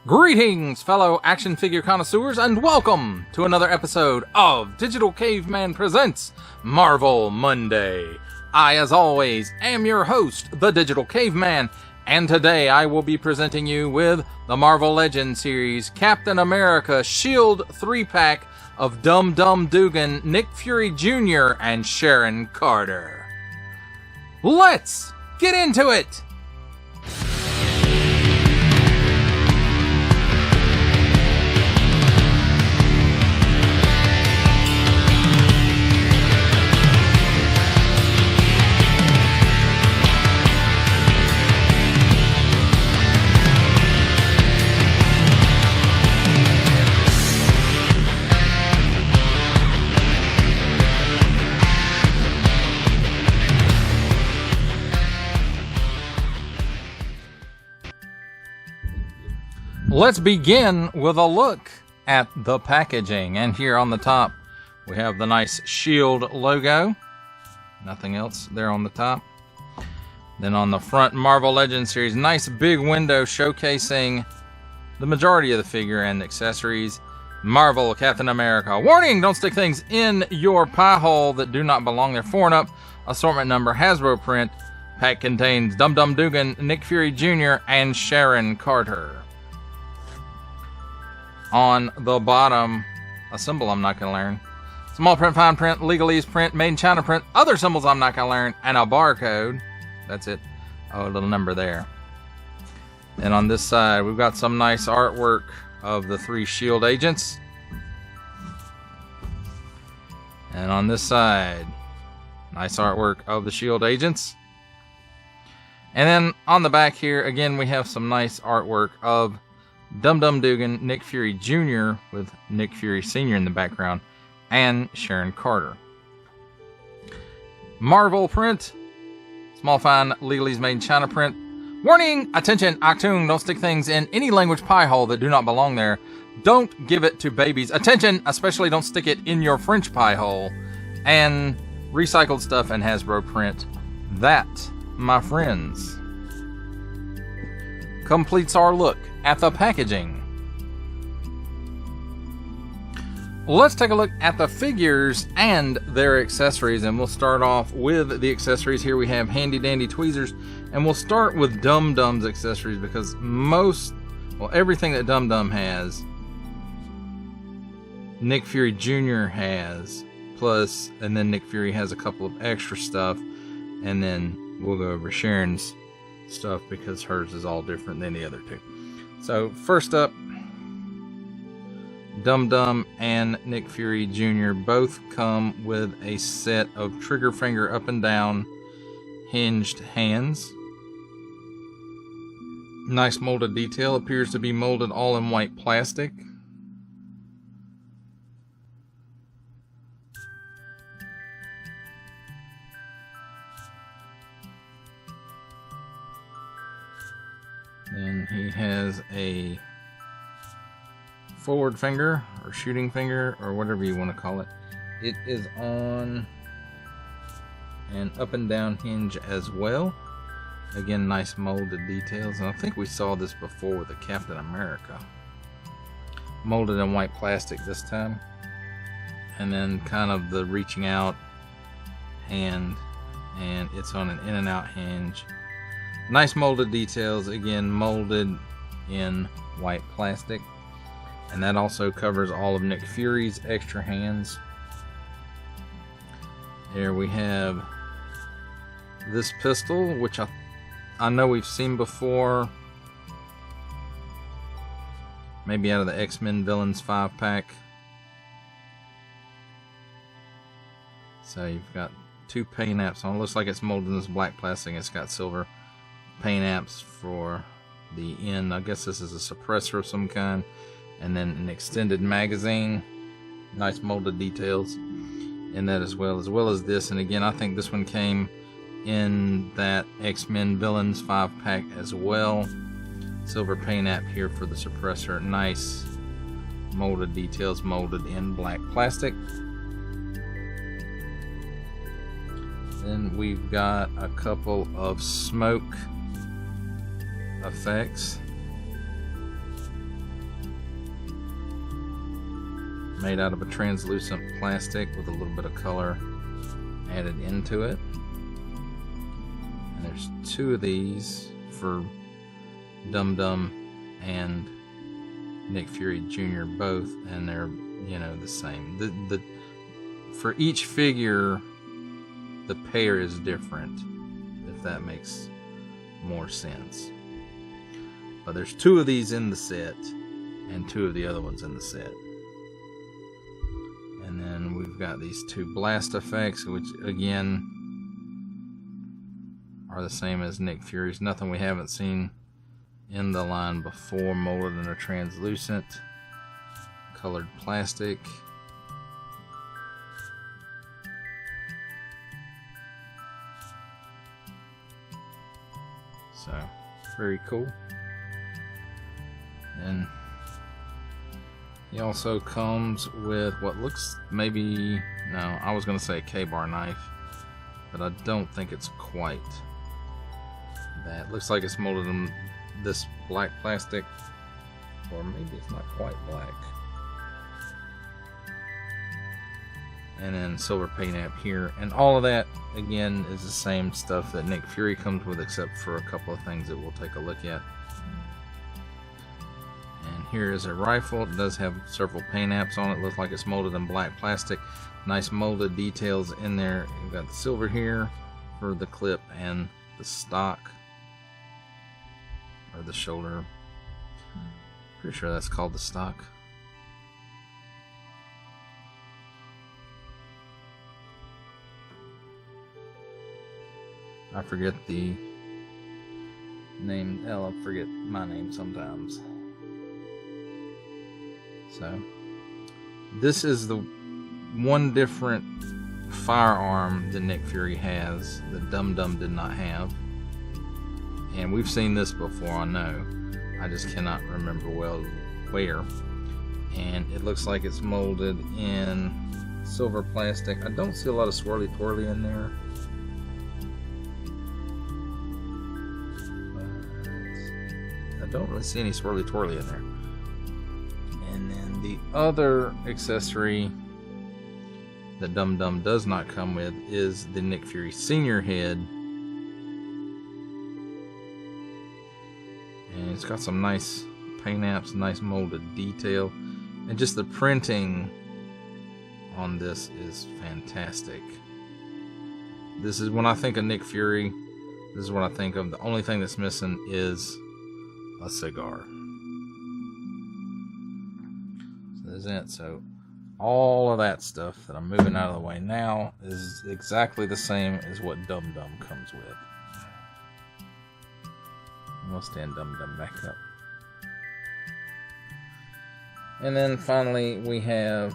Greetings, fellow action figure connoisseurs, and welcome to another episode of Digital Caveman Presents Marvel Monday. I, as always, am your host, the Digital Caveman, and today I will be presenting you with the Marvel Legends Series Captain America S.H.I.E.L.D. 3-pack of Dum Dum Dugan, Nick Fury Jr., and Sharon Carter. Let's get into it! Let's begin with a look at the packaging. And here on the top, we have the nice S.H.I.E.L.D. logo. Nothing else there on the top. Then on the front, Marvel Legends Series. Nice big window showcasing the majority of the figure and accessories. Marvel Captain America. Warning! Don't stick things in your pie hole that do not belong there. 4 and up. Assortment number Hasbro print. Pack contains Dum Dum Dugan, Nick Fury Jr., and Sharon Carter. On the bottom, a symbol I'm not going to learn. Small print, fine print, legalese print, made in China print, other symbols I'm not going to learn, and a barcode. That's it. Oh, a little number there. And on this side, we've got some nice artwork of the 3 S.H.I.E.L.D. agents. And on this side, nice artwork of the S.H.I.E.L.D. agents. And then on the back here, again, we have some nice artwork of Dum Dum Dugan, Nick Fury Jr. with Nick Fury Sr. in the background, and Sharon Carter. Marvel print, small fine, legalese made in China print. Warning! Attention, Achtung, don't stick things in any language pie hole that do not belong there. Don't give it to babies. Attention, especially don't stick it in your French pie hole. And recycled stuff and Hasbro print. That, my friends, completes our look at the packaging. Let's take a look at the figures and their accessories, and we'll start off with the accessories. Here we have handy dandy tweezers, and we'll start with Dum Dum's accessories because everything that Dum Dum has, Nick Fury Jr. has, and then Nick Fury has a couple of extra stuff, and then we'll go over Sharon's stuff because hers is all different than the other two. So first up, Dum Dum and Nick Fury Jr. both come with a set of trigger finger up and down hinged hands. Nice molded detail. Appears to be molded all in white plastic. Then he has a forward finger or shooting finger or whatever you want to call it. It is on an up and down hinge as well. Again, nice molded details. And I think we saw this before with the Captain America. Molded in white plastic this time. And then kind of the reaching out hand, and it's on an in and out hinge. Nice molded details, again molded in white plastic. And that also covers all of Nick Fury's extra hands. There we have this pistol, which I know we've seen before. Maybe out of the X-Men Villains 5-pack. So you've got 2 paint apps on. It looks like it's molded in this black plastic. It's got silver paint apps for the end. I guess this is a suppressor of some kind. And then an extended magazine. Nice molded details in that as well as this. And again, I think this one came in that X-Men Villains 5-pack as well. Silver paint app here for the suppressor. Nice molded details, molded in black plastic. Then we've got a couple of smoke effects made out of a translucent plastic with a little bit of color added into it. And there's two of these for Dum Dum and Nick Fury Jr. both, and they're, you know, the same. The for each figure, the pair is different, if that makes more sense. But there's two of these in the set and two of the other ones in the set. And then we've got these two blast effects, which again are the same as Nick Fury's. Nothing we haven't seen in the line before, molded in a translucent colored plastic. So, very cool. And he also comes with what looks maybe, no, I was going to say a K-bar knife, but I don't think it's quite that. Looks like it's molded in this black plastic, or maybe it's not quite black. And then silver paint app here, and all of that again is the same stuff that Nick Fury comes with, except for a couple of things that we'll take a look at. And here is a rifle. It does have several paint apps on it. Looks like it's molded in black plastic. Nice molded details in there. You've got the silver here for the clip and the stock, or the shoulder. Pretty sure that's called the stock. I forget the name. Hell, I forget my name sometimes. So, this is the one different firearm that Nick Fury has that Dum Dum did not have. And we've seen this before, I know. I just cannot remember well where. And it looks like it's molded in silver plastic. I don't see a lot of swirly twirly in there. I don't really see any swirly twirly in there. And then the other accessory that Dum Dum does not come with is the Nick Fury Senior head. And it's got some nice paint apps, nice molded detail, and just the printing on this is fantastic. This is when I think of Nick Fury, this is what I think of. The only thing that's missing is a cigar. So there's it. So all of that stuff that I'm moving out of the way now is exactly the same as what Dum Dum comes with. We'll stand Dum Dum back up. And then finally we have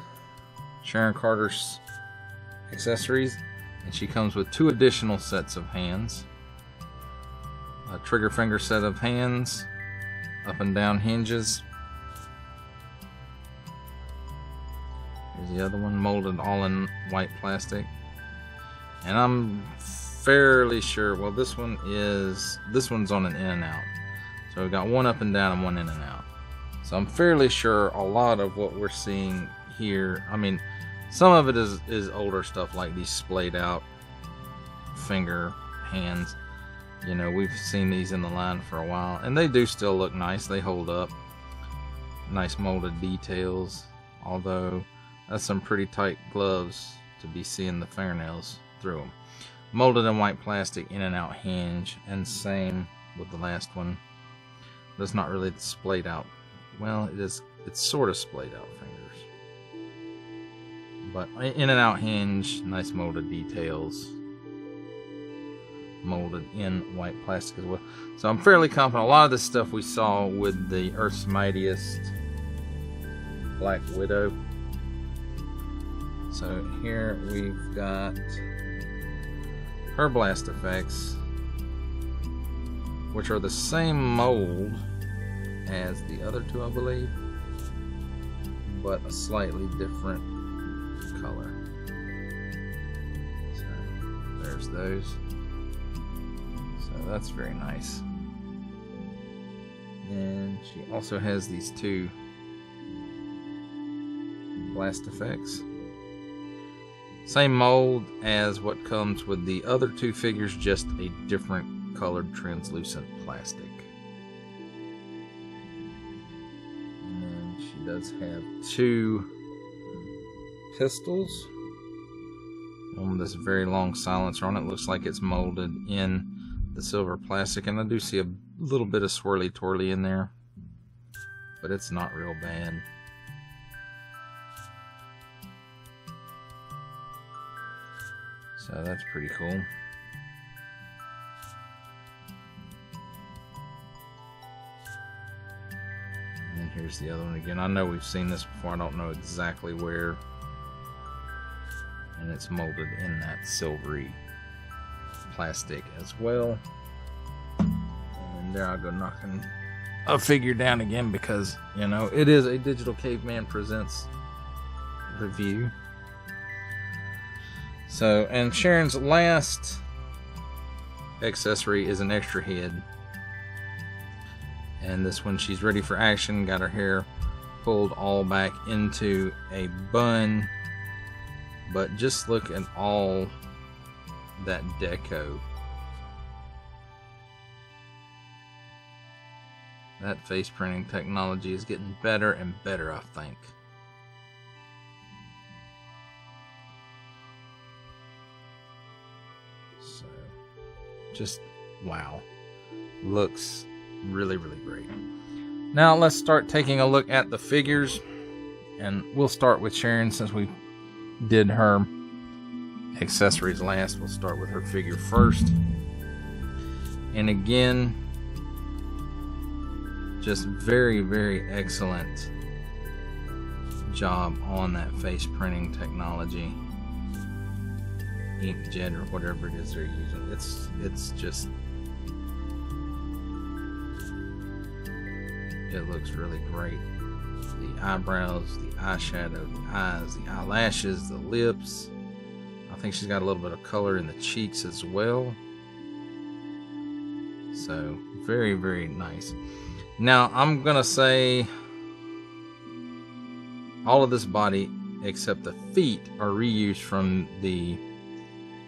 Sharon Carter's accessories, and she comes with two additional sets of hands. A trigger finger set of hands, up and down hinges. Here's the other one, molded all in white plastic. And I'm fairly sure, well, this one's on an in and out. So we've got one up and down and one in and out. So I'm fairly sure a lot of what we're seeing here, I mean, some of it is older stuff, like these splayed out finger hands. You know, we've seen these in the line for a while, and they do still look nice. They hold up. Nice molded details, although that's some pretty tight gloves to be seeing the fingernails through them. Molded in white plastic, in and out hinge, and same with the last one. But it's not really splayed out. Well, it is. It's sort of splayed out fingers, but in and out hinge, nice molded details. Molded in white plastic as well. So I'm fairly confident a lot of the stuff we saw with the Earth's Mightiest Black Widow. So here we've got her blast effects, which are the same mold as the other two, I believe, but a slightly different color. So there's there's those. So that's very nice. And she also has these two blast effects. Same mold as what comes with the other two figures, just a different colored translucent plastic. And then she does have two pistols on this very long silencer on it. Looks like it's molded in the silver plastic, and I do see a little bit of swirly twirly in there, but it's not real bad. So that's pretty cool. And here's the other one again. I know we've seen this before. I don't know exactly where. And it's molded in that silvery plastic as well. And there I go knocking a figure down again because, you know, it is a Digital Caveman Presents review. So, and Sharon's last accessory is an extra head. And this one, she's ready for action, got her hair pulled all back into a bun. But just look at all that deco. That face printing technology is getting better and better, I think. So, just wow. Looks really, really great. Now let's start taking a look at the figures. And we'll start with Sharon since we did her accessories last. We'll start with her figure first. And again, just very, very excellent job on that face printing technology. Inkjet or whatever it is they're using. It's just, it looks really great. The eyebrows, the eyeshadow, the eyes, the eyelashes, the lips. I think she's got a little bit of color in the cheeks as well. So, very, very nice. Now, I'm going to say all of this body, except the feet, are reused from the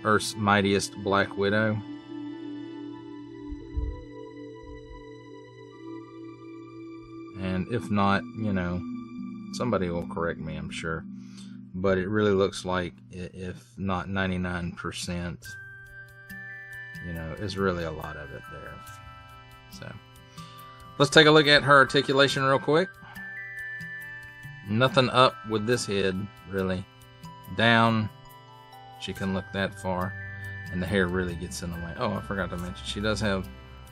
Earth's Mightiest Black Widow. And if not, you know, somebody will correct me, I'm sure. But it really looks like, if not 99%, you know, it's really a lot of it there. So, let's take a look at her articulation real quick. Nothing up with this head, really. Down, she can look that far. And the hair really gets in the way. Oh, I forgot to mention, she does have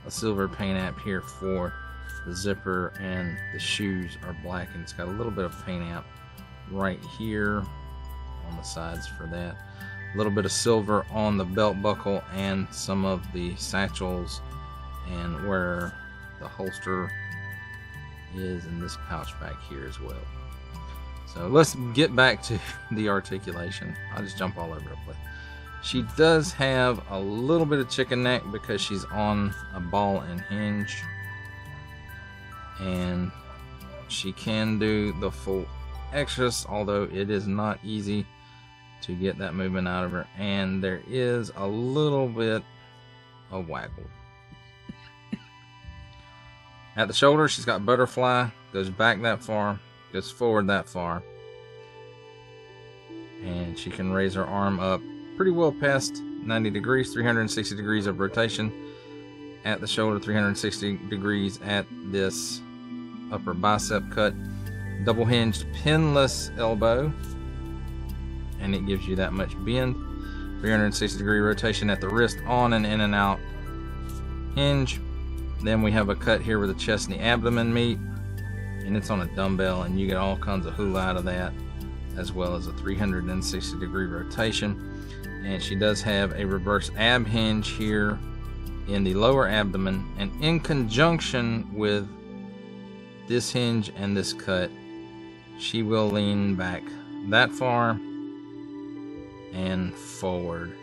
a silver paint app here for the zipper, and the shoes are black, and it's got a little bit of paint app right here on the sides for that. A little bit of silver on the belt buckle and some of the satchels and where the holster is in this pouch back here as well. So let's get back to the articulation. I'll just jump all over the place. She does have a little bit of chicken neck because she's on a ball and hinge. And she can do the full extras, although it is not easy to get that movement out of her. And there is a little bit of waggle. At the shoulder, she's got butterfly, goes back that far, goes forward that far. And she can raise her arm up pretty well past 90 degrees, 360 degrees of rotation at the shoulder, 360 degrees at this upper bicep cut. Double hinged pinless elbow, and it gives you that much bend. 360 degree rotation at the wrist on and in and out hinge. Then we have a cut here where the chest and the abdomen meet, and it's on a dumbbell, and you get all kinds of hula out of that, as well as a 360 degree rotation. And she does have a reverse ab hinge here in the lower abdomen, and in conjunction with this hinge and this cut, she will lean back that far and forward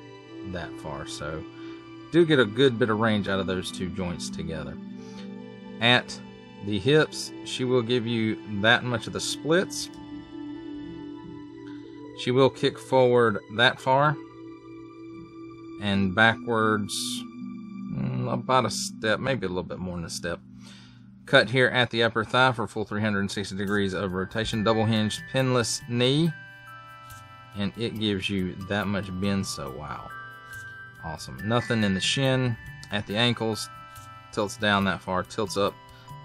that far. So do get a good bit of range out of those two joints together. At the hips, she will give you that much of the splits. She will kick forward that far and backwards about a step, maybe a little bit more than a step. Cut here at the upper thigh for full 360 degrees of rotation. Double hinged pinless knee. And it gives you that much bend, so wow. Awesome. Nothing in the shin. At the ankles, tilts down that far, tilts up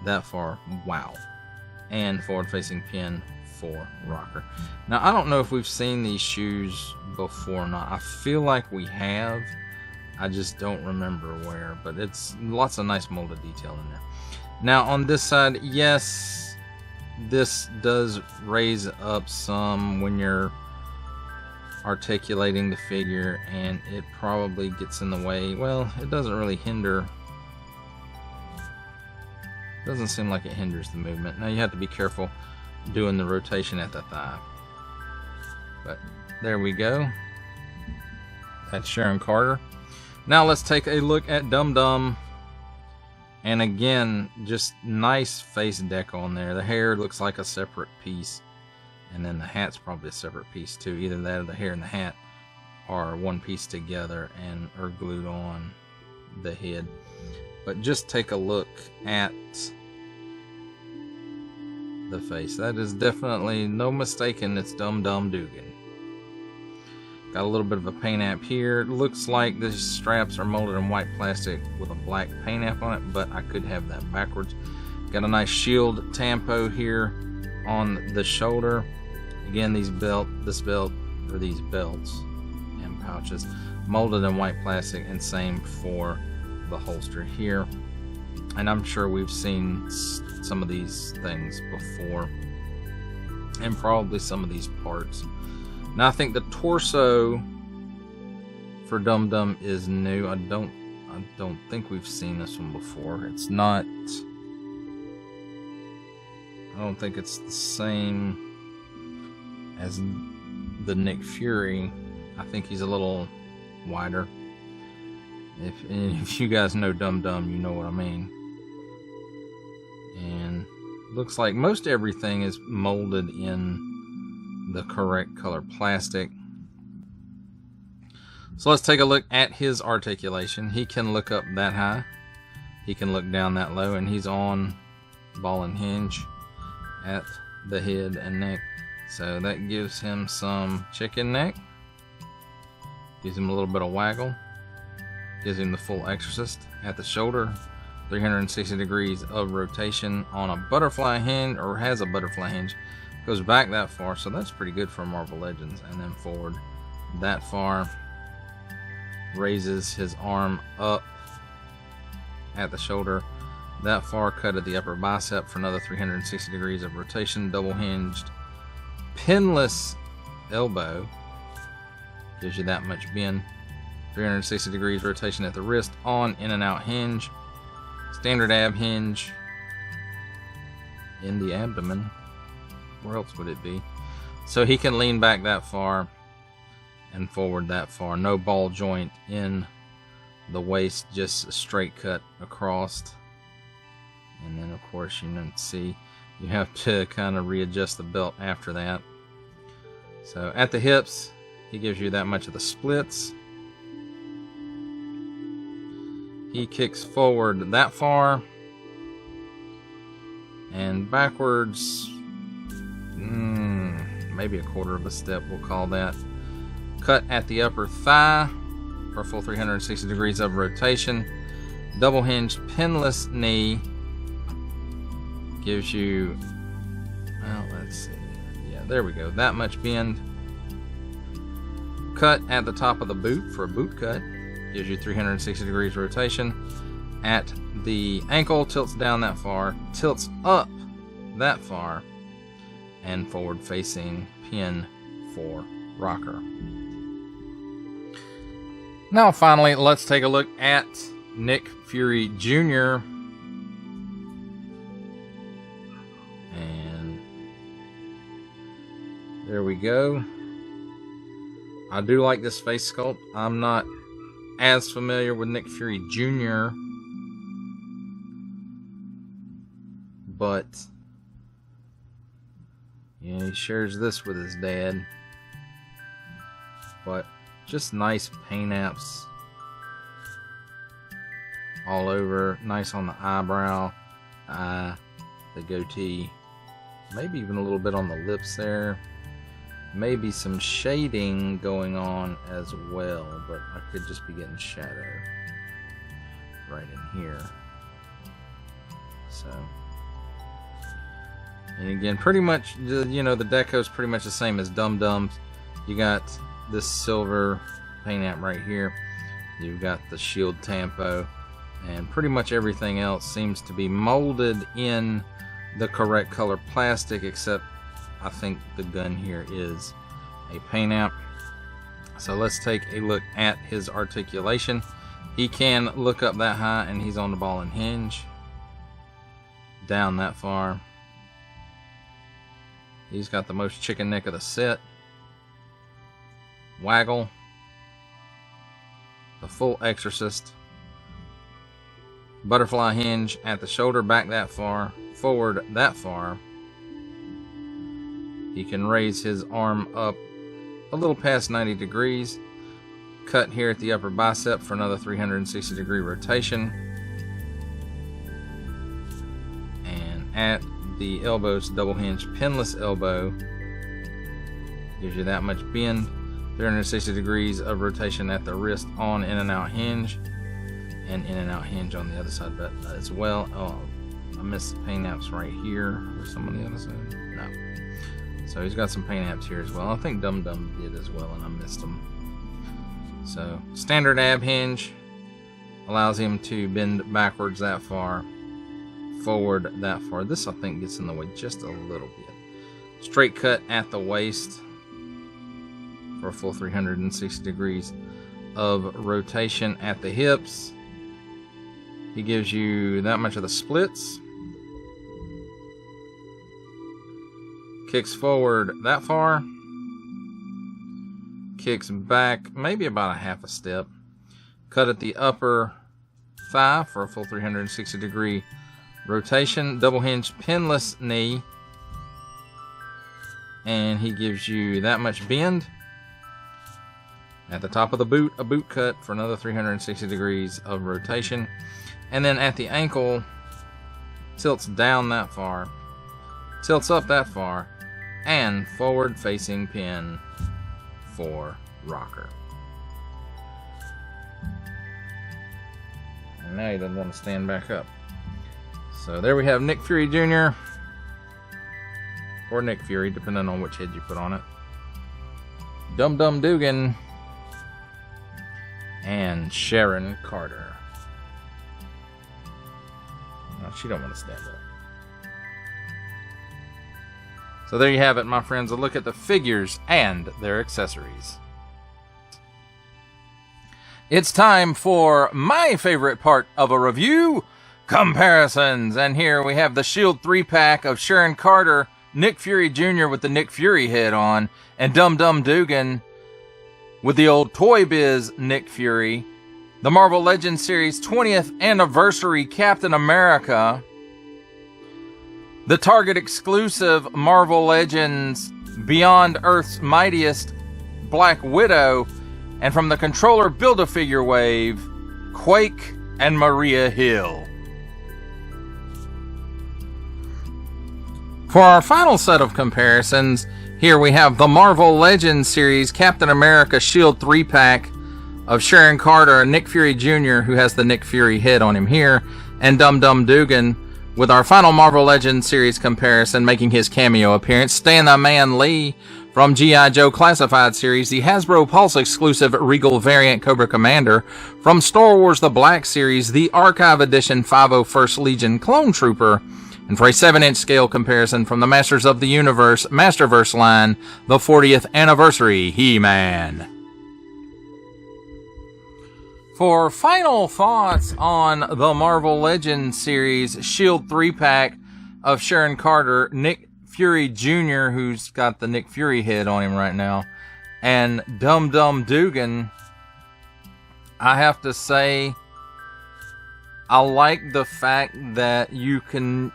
that far. Wow. And forward facing pin for rocker. Now, I don't know if we've seen these shoes before or not. I feel like we have. I just don't remember where, but it's lots of nice molded detail in there. Now on this side, yes, this does raise up some when you're articulating the figure, and it probably gets in the way. Well, it doesn't really hinder. Doesn't seem like it hinders the movement. Now you have to be careful doing the rotation at the thigh. But there we go. That's Sharon Carter. Now let's take a look at Dum Dum. And again, just nice face deco on there. The hair looks like a separate piece. And then the hat's probably a separate piece too. Either that or the hair and the hat are one piece together and are glued on the head. But just take a look at the face. That is definitely no mistaking, it's Dum Dum Dugan. Got a little bit of a paint app here. It looks like the straps are molded in white plastic with a black paint app on it, but I could have that backwards. Got a nice shield tampo here on the shoulder. Again, these belts and pouches molded in white plastic, and same for the holster here. And I'm sure we've seen some of these things before, and probably some of these parts. Now I think the torso for Dum Dum is new. I don't think we've seen this one before. It's not. I don't think it's the same as the Nick Fury. I think he's a little wider. If you guys know Dum Dum, you know what I mean. And looks like most everything is molded in the correct color plastic. So let's take a look at his articulation. He can look up that high, he can look down that low, and he's on ball and hinge at the head and neck. So that gives him some chicken neck, gives him a little bit of waggle, gives him the full Exorcist at the shoulder, 360 degrees of rotation on a butterfly hinge, or has a butterfly hinge. Goes back that far, so that's pretty good for Marvel Legends. And then forward that far, raises his arm up at the shoulder that far, cut at the upper bicep for another 360 degrees of rotation, double hinged pinless elbow, gives you that much bend, 360 degrees rotation at the wrist on in and out hinge, standard ab hinge in the abdomen. Where else would it be? So he can lean back that far and forward that far. No ball joint in the waist, just a straight cut across. And then of course you can see you have to kind of readjust the belt after that. So at the hips, he gives you that much of the splits. He kicks forward that far and backwards, maybe a quarter of a step, we'll call that. Cut at the upper thigh for a full 360 degrees of rotation. Double hinged pinless knee gives you, well, let's see, yeah, there we go, that much bend. Cut at the top of the boot for a boot cut, gives you 360 degrees rotation. At the ankle, tilts down that far, tilts up that far, and forward facing pin for rocker. Now finally, let's take a look at Nick Fury Jr. And there we go. I do like this face sculpt. I'm not as familiar with Nick Fury Jr., but yeah, he shares this with his dad. But just nice paint apps all over. Nice on the eyebrow, eye, the goatee, maybe even a little bit on the lips there. Maybe some shading going on as well, but I could just be getting shadow right in here. So, and again, pretty much, you know, the deco is pretty much the same as Dum Dums. You got this silver paint app right here. You've got the S.H.I.E.L.D. tampo, and pretty much everything else seems to be molded in the correct color plastic, except I think the gun here is a paint app. So let's take a look at his articulation. He can look up that high and he's on the ball and hinge. Down that far. He's got the most chicken neck of the set. Waggle. The full exorcist. Butterfly hinge at the shoulder, back that far, forward that far. He can raise his arm up a little past 90 degrees. Cut here at the upper bicep for another 360 degree rotation. And at the elbows, double hinge pinless elbow. Gives you that much bend. 360 degrees of rotation at the wrist on in and out hinge. And in and out hinge on the other side as well. Oh, I missed the paint apps right here. Was some on the other side? No. So he's got some paint apps here as well. I think Dum Dum did as well, and I missed them. So standard ab hinge allows him to bend backwards that far, forward that far. This I think gets in the way just a little bit. Straight cut at the waist for a full 360 degrees of rotation at the hips. He gives you that much of the splits. Kicks forward that far. Kicks back maybe about a half a step. Cut at the upper thigh for a full 360 degree rotation. Double hinge pinless knee. And he gives you that much bend. At the top of the boot, a boot cut for another 360 degrees of rotation. And then at the ankle, tilts down that far, tilts up that far, and forward facing pin for rocker. And now he doesn't want to stand back up. So there we have Nick Fury Jr. or Nick Fury, depending on which head you put on it. Dum Dum Dugan and Sharon Carter. No, she don't want to stand up. So there you have it, my friends. A look at the figures and their accessories. It's time for my favorite part of a review, comparisons. And here we have the S.H.I.E.L.D. 3-pack of Sharon Carter, Nick Fury Jr. with the Nick Fury head on, and Dum Dum Dugan with the old Toy Biz Nick Fury. The Marvel Legends Series 20th Anniversary Captain America. The Target exclusive Marvel Legends Beyond Earth's Mightiest Black Widow. And from the Controller Build-A-Figure wave, Quake and Maria Hill. For our final set of comparisons, here we have the Marvel Legends Series Captain America S.H.I.E.L.D. 3-pack of Sharon Carter and Nick Fury Jr., who has the Nick Fury head on him here, and Dum Dum Dugan, with our final Marvel Legends Series comparison making his cameo appearance, Stan the Man Lee from G.I. Joe Classified Series, the Hasbro Pulse exclusive Regal variant Cobra Commander, from Star Wars The Black Series, the Archive Edition 501st Legion Clone Trooper, and for a 7-inch scale comparison from the Masters of the Universe Masterverse line, the 40th Anniversary He-Man. For final thoughts on the Marvel Legends Series S.H.I.E.L.D. 3-pack of Sharon Carter, Nick Fury Jr., who's got the Nick Fury head on him right now, and Dum Dum Dugan, I have to say, I like the fact that you can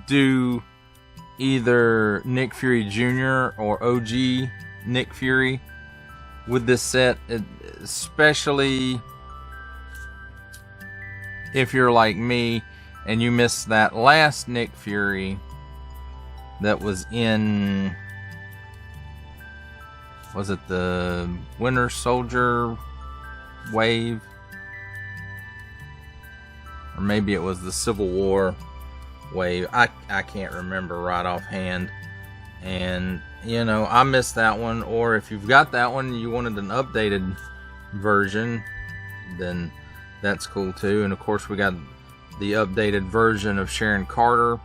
do either Nick Fury Jr. or OG Nick Fury with this set, especially if you're like me and you missed that last Nick Fury that was in, was it the Winter Soldier wave? Or maybe it was the Civil War wave. I can't remember right offhand. And, you know, I missed that one. Or if you've got that one and you wanted an updated version, then that's cool too. And of course we got the updated version of Sharon Carter.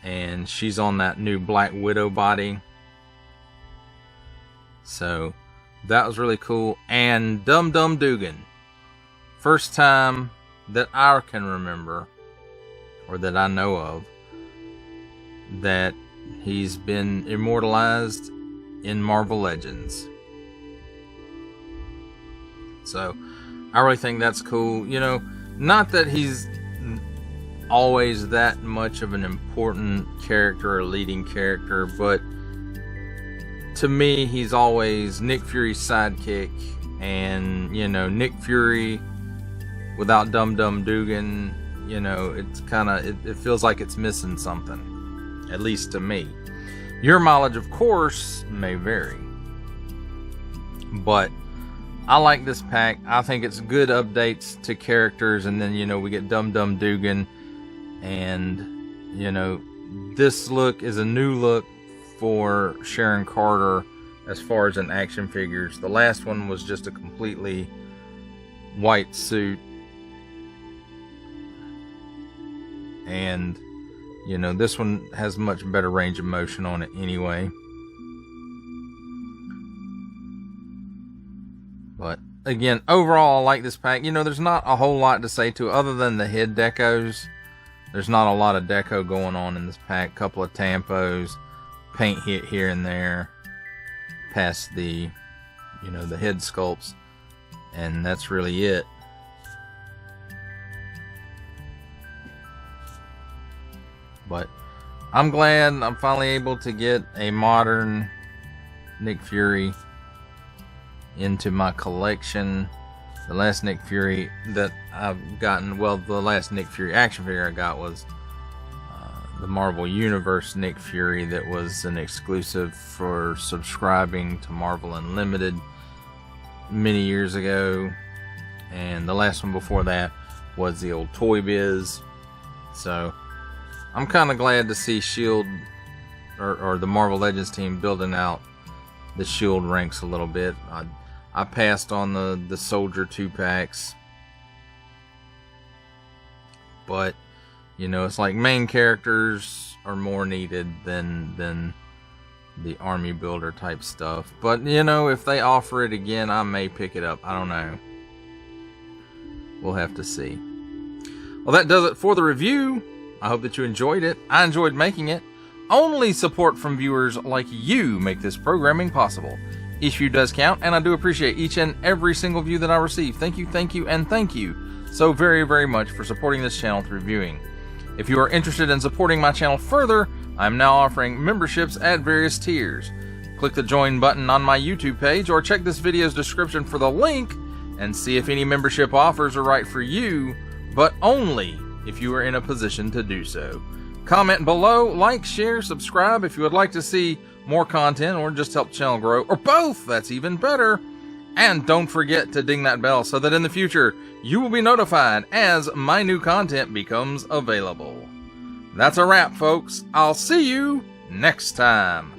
And she's on that new Black Widow body. So that was really cool. And Dum Dum Dugan. First time that I can remember, or that I know of, that he's been immortalized in Marvel Legends. So I really think that's cool. You know, not that he's always that much of an important character or leading character, but to me, he's always Nick Fury's sidekick. And, you know, Nick Fury without Dum Dum Dugan, you know, it's kind of, it feels like it's missing something, at least to me. Your mileage, of course, may vary, but I like this pack. I think it's good updates to characters, and then, you know, we get Dum Dum Dugan, and, you know, this look is a new look for Sharon Carter as far as in action figures. The last one was just a completely white suit. And, you know, this one has much better range of motion on it anyway. But, again, overall, I like this pack. You know, there's not a whole lot to say to it other than the head decos. There's not a lot of deco going on in this pack. Couple of tampos, paint hit here and there, past the, you know, the head sculpts. And that's really it. But I'm glad I'm finally able to get a modern Nick Fury into my collection. The last Nick Fury that I've gotten, well, the last Nick Fury action figure I got was the Marvel Universe Nick Fury that was an exclusive for subscribing to Marvel Unlimited many years ago. And the last one before that was the old Toy Biz. So I'm kind of glad to see S.H.I.E.L.D. or the Marvel Legends team building out the S.H.I.E.L.D. ranks a little bit. I passed on the Soldier 2-packs. But, you know, it's like main characters are more needed than the army builder type stuff. But, you know, if they offer it again, I may pick it up. I don't know. We'll have to see. Well, that does it for the review. I hope that you enjoyed it. I enjoyed making it. Only support from viewers like you make this programming possible. Each view does count, and I do appreciate each and every single view that I receive. Thank you, and thank you so very, very much for supporting this channel through viewing. If you are interested in supporting my channel further, I am now offering memberships at various tiers. Click the join button on my YouTube page, or check this video's description for the link and see if any membership offers are right for you, but only if you are in a position to do so. Comment below, like, share, subscribe if you would like to see more content or just help the channel grow, or both, that's even better. And don't forget to ding that bell so that in the future you will be notified as my new content becomes available. That's a wrap, folks. I'll see you next time.